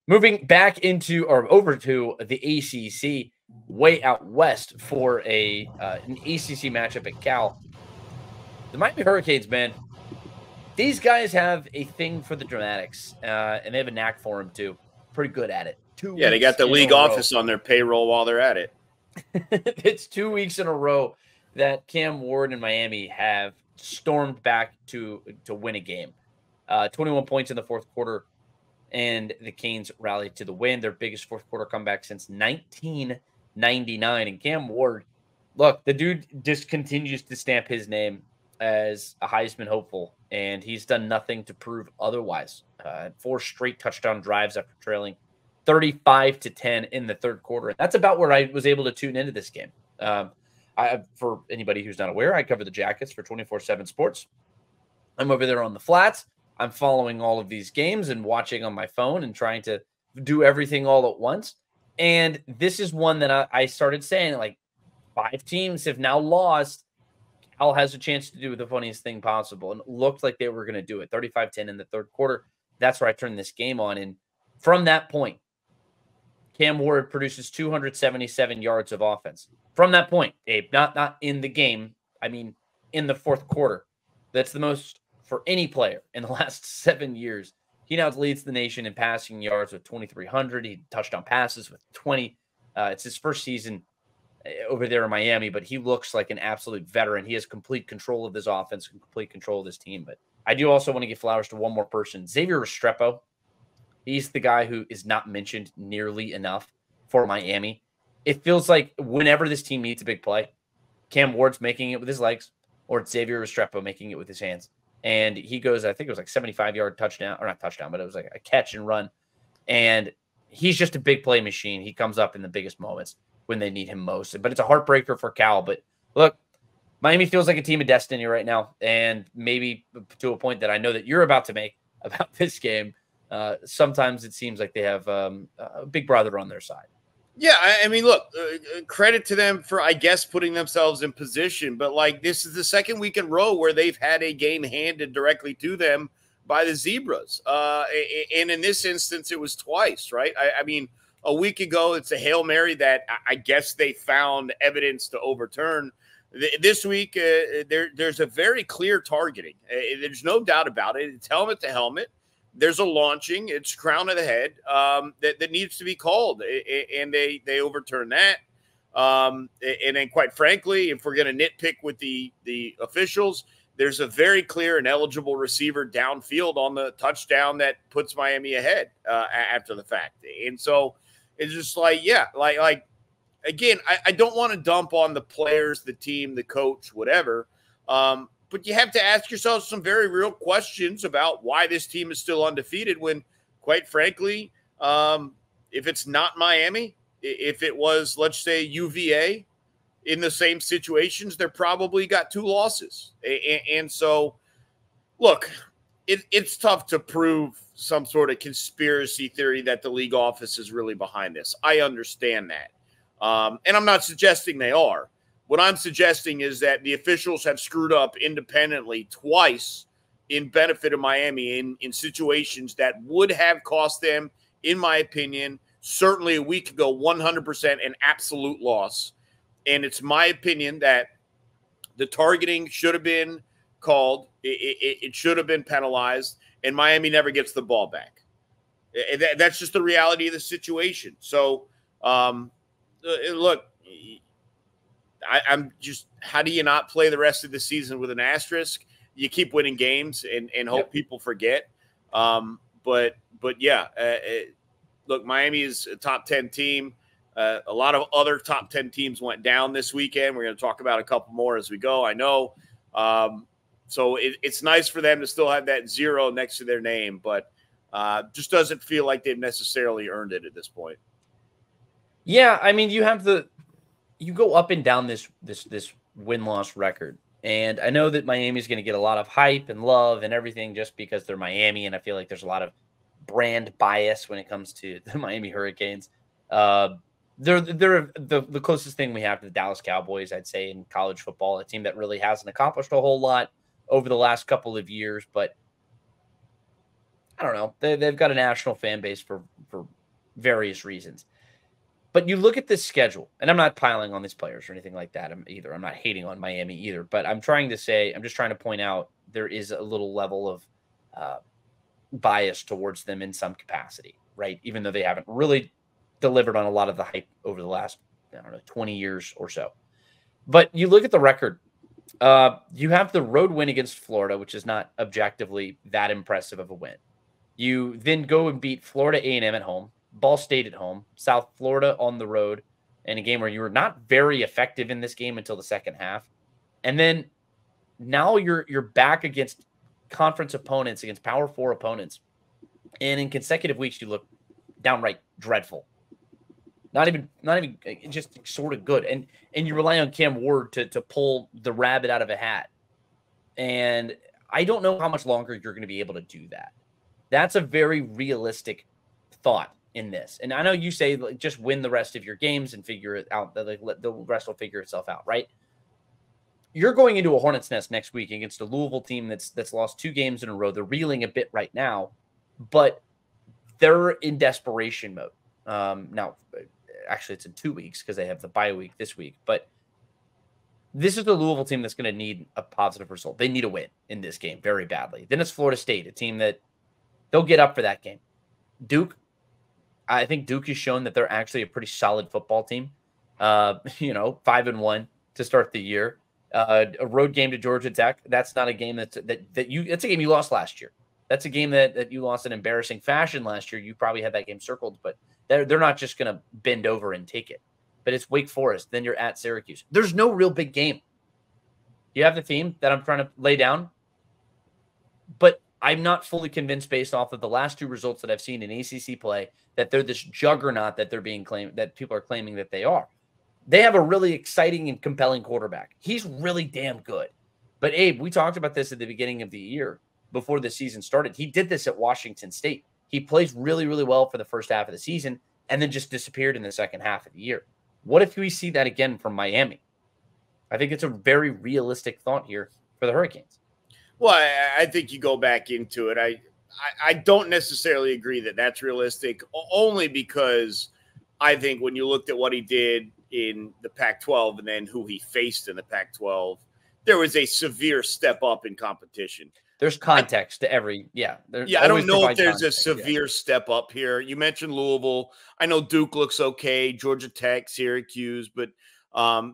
Moving back into or over to the ACC, way out west for an ACC matchup at Cal. The Miami Hurricanes, man, these guys have a thing for the dramatics, and they have a knack for them too. Pretty good at it. 2 Yeah, they weeks got the in league a row. office on their payroll while they're at it. It's 2 weeks in a row that Cam Ward and Miami have stormed back to win a game. 21 points in the fourth quarter, and the Canes rallied to the win. Their biggest fourth quarter comeback since 1999. And Cam Ward, look, the dude just continues to stamp his name as a Heisman hopeful, and he's done nothing to prove otherwise. 4 straight touchdown drives after trailing 35-10 in the third quarter. And that's about where I was able to tune into this game. For anybody who's not aware, I cover the Jackets for 24/7 Sports. I'm over there on the flats. I'm following all of these games and watching on my phone and trying to do everything all at once. And this is one that I started saying, like, 5 teams have now lost. Cal has a chance to do the funniest thing possible. And it looked like they were going to do it. 35-10 in the third quarter. That's where I turned this game on. And from that point, Cam Ward produces 277 yards of offense. From that point, Abe, not in the game. I mean, in the fourth quarter. That's the most for any player in the last 7 years. He now leads the nation in passing yards with 2,300. He touchdown passes with 20. It's his first season over there in Miami, but he looks like an absolute veteran. He has complete control of this offense and complete control of this team. But I do also want to give flowers to one more person, Xavier Restrepo. He's the guy who is not mentioned nearly enough for Miami. It feels like whenever this team needs a big play, Cam Ward's making it with his legs, or it's Xavier Restrepo making it with his hands. And he goes, I think it was like 75-yard touchdown, or not touchdown, but it was like a catch and run. And he's just a big play machine. He comes up in the biggest moments when they need him most. But it's a heartbreaker for Cal. But look, Miami feels like a team of destiny right now. And maybe to a point that I know that you're about to make about this game, sometimes it seems like they have a big brother on their side. Yeah, I mean, look, credit to them for, I guess, putting themselves in position. But, like, this is the second week in a row where they've had a game handed directly to them by the Zebras. And in this instance, it was twice, right? I mean, a week ago, it's a Hail Mary that I guess they found evidence to overturn. This week, there's a very clear targeting. There's no doubt about it. It's helmet to helmet. There's a launching. It's crown of the head that needs to be called, and they overturn that. And then, quite frankly, if we're going to nitpick with the officials, there's a very clear and eligible receiver downfield on the touchdown that puts Miami ahead after the fact. And so it's just like, yeah, like again, I don't want to dump on the players, the team, the coach, whatever. But you have to ask yourself some very real questions about why this team is still undefeated when, quite frankly, if it's not Miami, if it was, let's say, UVA in the same situations, they're probably got 2 losses. And so, look, it's tough to prove some sort of conspiracy theory that the league office is really behind this. I understand that. And I'm not suggesting they are. What I'm suggesting is that the officials have screwed up independently twice in benefit of Miami in situations that would have cost them, in my opinion, certainly a week ago, 100% an absolute loss. And it's my opinion that the targeting should have been called. It should have been penalized, and Miami never gets the ball back. That's just the reality of the situation. So, look, I'm just, how do you not play the rest of the season with an asterisk? You keep winning games and hope people forget. But yeah, look, Miami is a top 10 team. A lot of other top 10 teams went down this weekend. We're going to talk about a couple more as we go, I know. So it's nice for them to still have that 0 next to their name, but just doesn't feel like they've necessarily earned it at this point. Yeah, I mean, you go up and down this win-loss record. And I know that Miami's going to get a lot of hype and love and everything just because they're Miami, and I feel like there's a lot of brand bias when it comes to the Miami Hurricanes. They're the closest thing we have to the Dallas Cowboys, I'd say, in college football, a team that really hasn't accomplished a whole lot over the last couple of years, but I don't know. They've got a national fan base for various reasons. But you look at this schedule, and I'm not piling on these players or anything like that either. I'm not hating on Miami either, but I'm just trying to point out there is a little level of bias towards them in some capacity, right? Even though they haven't really delivered on a lot of the hype over the last, 20 years or so. But you look at the record, you have the road win against Florida, which is not objectively that impressive of a win. You then go and beat Florida A&M at home, Ball State at home, South Florida on the road, in a game where you were not very effective in this game until the second half. And then now you're back against conference opponents, against Power 4 opponents. And in consecutive weeks, you look downright dreadful. Not even just sort of good. And you rely on Cam Ward to pull the rabbit out of a hat. And I don't know how much longer you're going to be able to do that. That's a very realistic thought in this. And I know you say just win the rest of your games and figure it out. The rest will figure itself out, right? You're going into a hornet's nest next week against a Louisville team that's lost 2 games in a row. They're reeling a bit right now, but they're in desperation mode. Now, actually, it's in 2 weeks because they have the bye week this week. But this is the Louisville team that's going to need a positive result. They need a win in this game very badly. Then it's Florida State, a team that they'll get up for that game. Duke, I think Duke has shown that they're actually a pretty solid football team. 5-1 to start the year. A road game to Georgia Tech. That's not a game that's a game you lost last year. That's a game that you lost in embarrassing fashion last year. You probably had that game circled, but they're not just going to bend over and take it. But it's Wake Forest. Then you're at Syracuse. There's no real big game. You have the theme that I'm trying to lay down, but I'm not fully convinced based off of the last 2 results that I've seen in ACC play that they're this juggernaut that they're being claimed, that people are claiming that they are. They have a really exciting and compelling quarterback. He's really damn good. But Abe, we talked about this at the beginning of the year before the season started. He did this at Washington State. He plays really, really well for the first half of the season and then just disappeared in the second half of the year. What if we see that again from Miami? I think it's a very realistic thought here for the Hurricanes. Well, I think you go back into it. I don't necessarily agree that that's realistic, only because I think when you looked at what he did in the Pac-12 and then who he faced in the Pac-12, there was a severe step up in competition. There's context to every, I don't know if there's a severe step up here. You mentioned Louisville. I know Duke looks okay, Georgia Tech, Syracuse, but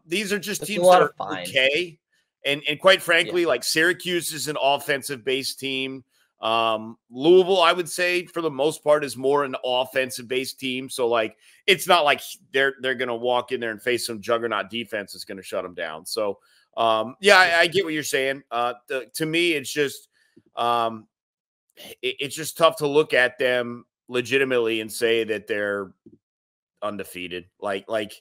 these are just teams that are okay. And quite frankly, like Syracuse is an offensive-based team. Louisville, I would say, for the most part, is more an offensive-based team. So, like, it's not like they're going to walk in there and face some juggernaut defense that's going to shut them down. So, I get what you're saying. To me, it's just tough to look at them legitimately and say that they're undefeated. Like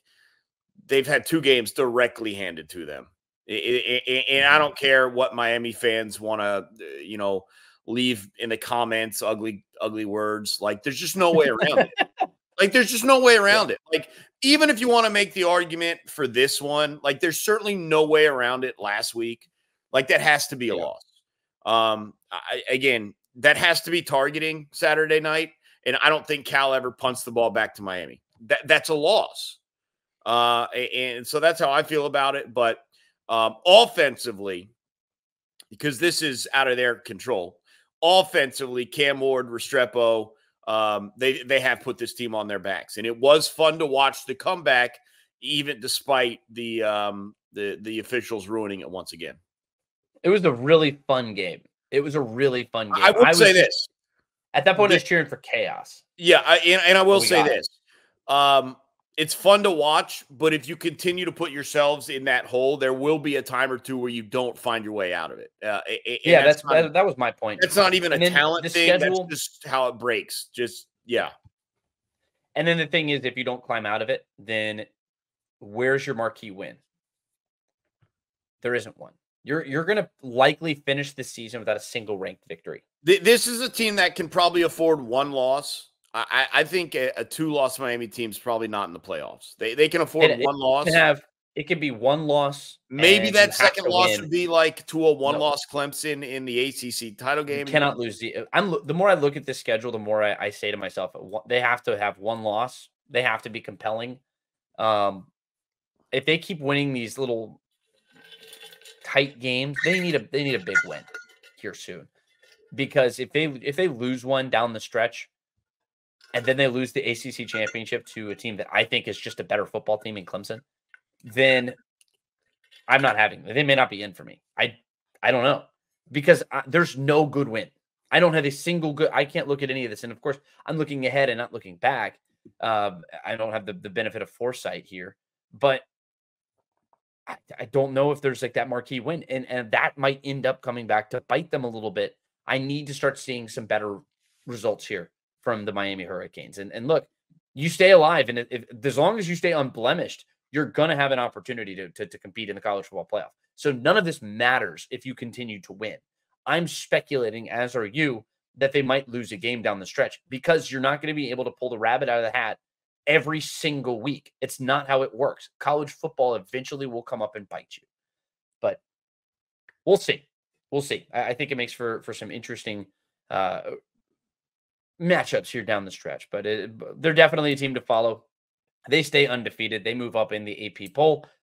they've had 2 games directly handed to them. And I don't care what Miami fans want to, leave in the comments, ugly words. Like, there's just no way around it. There's just no way around it. Like, even if you want to make the argument for this one, like, there's certainly no way around it last week. Like, that has to be a loss. Again, that has to be targeting Saturday night. And I don't think Cal ever punts the ball back to Miami. That's a loss. And so that's how I feel about it. But offensively, because this is out of their control, offensively, Cam Ward, Restrepo, they have put this team on their backs, and it was fun to watch the comeback, even despite the officials ruining it once again. It was a really fun game. It was a really fun game. I would say this. At that point, I was cheering for chaos. Yeah, and I will say this. It's fun to watch, but if you continue to put yourselves in that hole, there will be a time or two where you don't find your way out of it. That was my point. It's not even a talent thing. That's just how it breaks. And then the thing is, if you don't climb out of it, then where's your marquee win? There isn't one. You're going to likely finish this season without a single ranked victory. This is a team that can probably afford 1 loss. I think a 2-loss Miami team is probably not in the playoffs. They can afford 1 loss. It could be one loss. Maybe and you that have second to loss win. would be like to a No, one-loss Clemson in the ACC title you game. cannot lose the more I look at this schedule, the more I say to myself, they have to have one loss. They have to be compelling. If they keep winning these little tight games, they need a big win here soon. Because if they lose one down the stretch and then they lose the ACC championship to a team that I think is just a better football team in Clemson, then I'm not having them. They may not be in for me. I don't know, because there's no good win. I don't have a single good. I can't look at any of this, and of course, I'm looking ahead and not looking back. I don't have the benefit of foresight here, but I don't know if there's like that marquee win, and that might end up coming back to bite them a little bit. I need to start seeing some better results here from the Miami Hurricanes. And look, you stay alive, and if as long as you stay unblemished, you're gonna have an opportunity to compete in the college football playoff. So none of this matters if you continue to win. I'm speculating, as are you, that they might lose a game down the stretch because you're not going to be able to pull the rabbit out of the hat every single week. It's not how it works. College football eventually will come up and bite you. But we'll see. We'll see. I think it makes for some interesting matchups here down the stretch. But they're definitely a team to follow. They stay undefeated. They move up in the AP poll.